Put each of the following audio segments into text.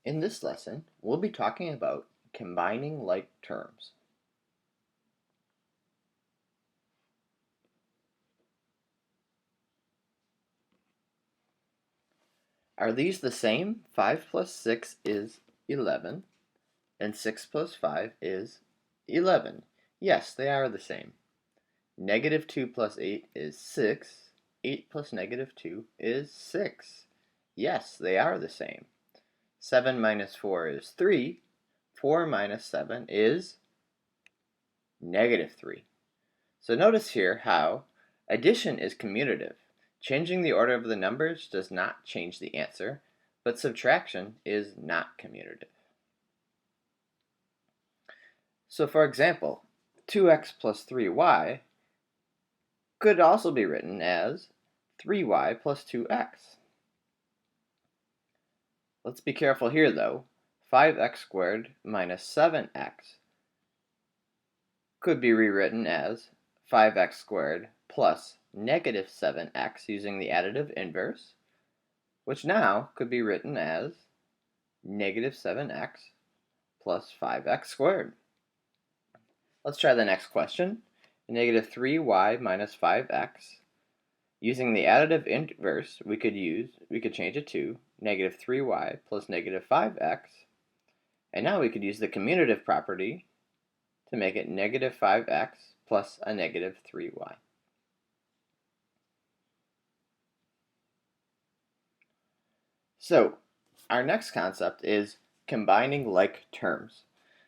In this lesson, we'll be talking about combining like terms. Are these the same? 5 plus 6 is 11, and 6 plus 5 is 11. Yes, they are the same. Negative 2 plus 8 is 6. 8 plus negative 2 is 6. Yes, they are the same. 7 minus 4 is 3. 4 minus 7 is negative 3. So notice here how addition is commutative. Changing the order of the numbers does not change the answer, but subtraction is not commutative. So for example, 2x plus 3y could also be written as 3y plus 2x. Let's be careful here though. 5x squared minus 7x could be rewritten as 5x squared plus negative 7x using the additive inverse, which now could be written as negative 7x plus 5x squared. Let's try the next question. Negative 3y minus 5x. Using the additive inverse, we could change it to negative 3y plus negative 5x. And now we could use the commutative property to make it negative 5x plus a negative 3y. So, our next concept is combining like terms.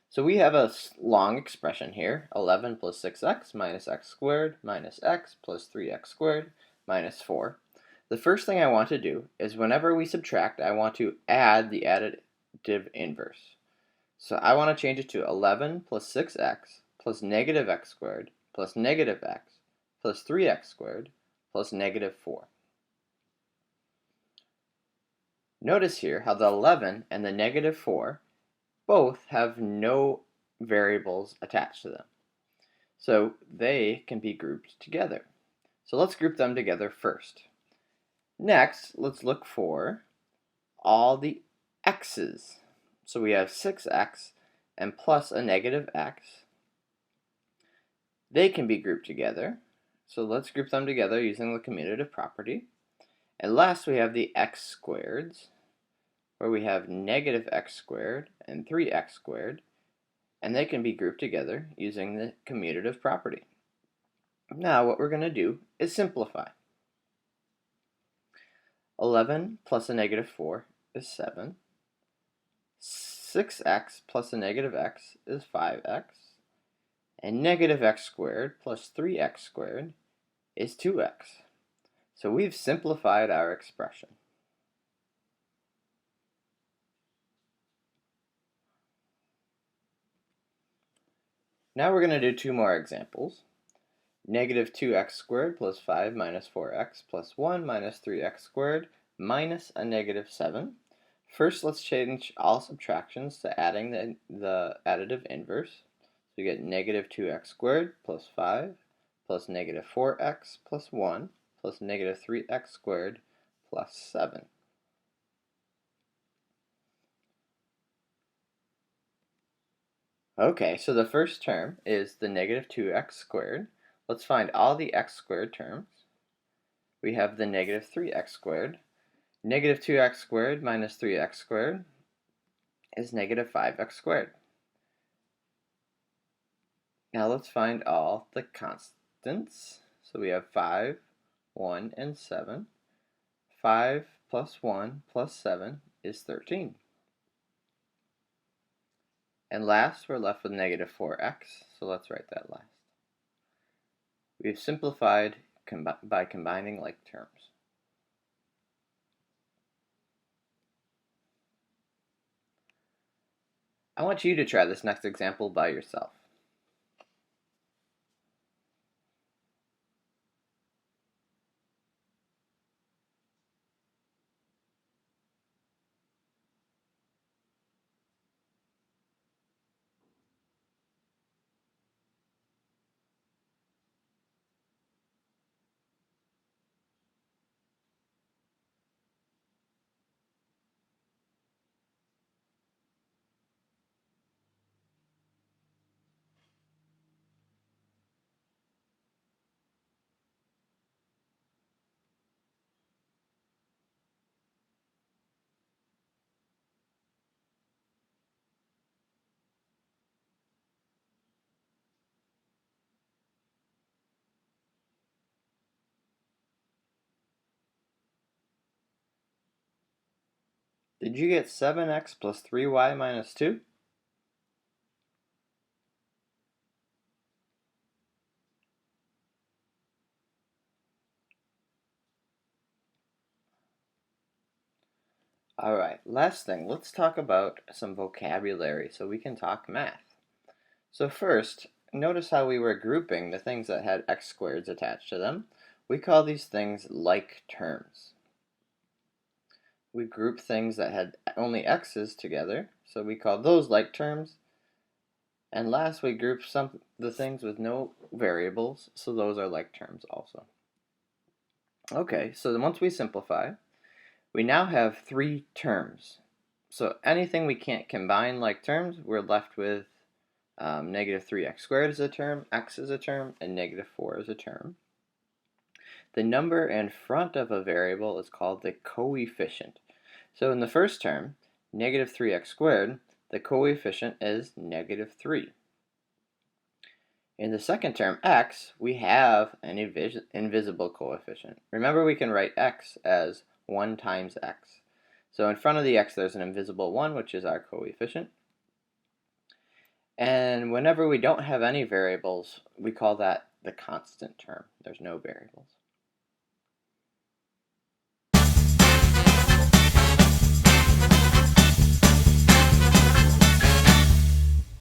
So we have a long expression here, 11 plus 6x minus x squared minus x plus 3x squared minus 4. The first thing I want to do is whenever we subtract, I want to add the additive inverse. So I want to change it to 11 plus 6x plus negative x squared plus negative x plus 3x squared plus negative 4. Notice here how the 11 and the negative 4 both have no variables attached to them. So they can be grouped together. So let's group them together first. Next, let's look for all the x's. So we have 6x and plus a negative x. They can be grouped together. So let's group them together using the commutative property. And last we have the x squareds, where we have negative x squared and 3x squared, and they can be grouped together using the commutative property. Now what we're going to do is simplify. 11 plus a negative 4 is 7. 6x plus a negative x is 5x. And negative x squared plus 3x squared is 2x. So we've simplified our expression. Now we're going to do two more examples. Negative 2x squared plus 5 minus 4x plus 1 minus 3x squared minus a negative 7. First, let's change all subtractions to adding the additive inverse. So we get negative 2x squared plus 5 plus negative 4x plus 1 plus negative 3x squared plus 7. Okay, so the first term is the negative 2x squared. Let's find all the x squared terms. We have the negative 3x squared. Negative 2x squared minus 3x squared is negative 5x squared. Now let's find all the constants. So we have 5, 1, and 7. 5 plus 1 plus 7 is 13. And last, we're left with negative 4x, so let's write that last. We've simplified by combining like terms. I want you to try this next example by yourself. Did you get 7x plus 3y minus 2? Alright, last thing, let's talk about some vocabulary so we can talk math. So first, notice how we were grouping the things that had x squareds attached to them. We call these things like terms. We group things that had only x's together, so we call those like terms. And last, we group the things with no variables, so those are like terms also. Okay, so then once we simplify, we now have 3 terms. So anything we can't combine like terms, we're left with negative 3x squared is a term, x is a term, and negative 4 is a term. The number in front of a variable is called the coefficient. So in the first term, negative 3x squared, the coefficient is negative 3. In the second term, x, we have an invisible coefficient. Remember, we can write x as 1 times x. So in front of the x, there's an invisible 1, which is our coefficient. And whenever we don't have any variables, we call that the constant term. There's no variables.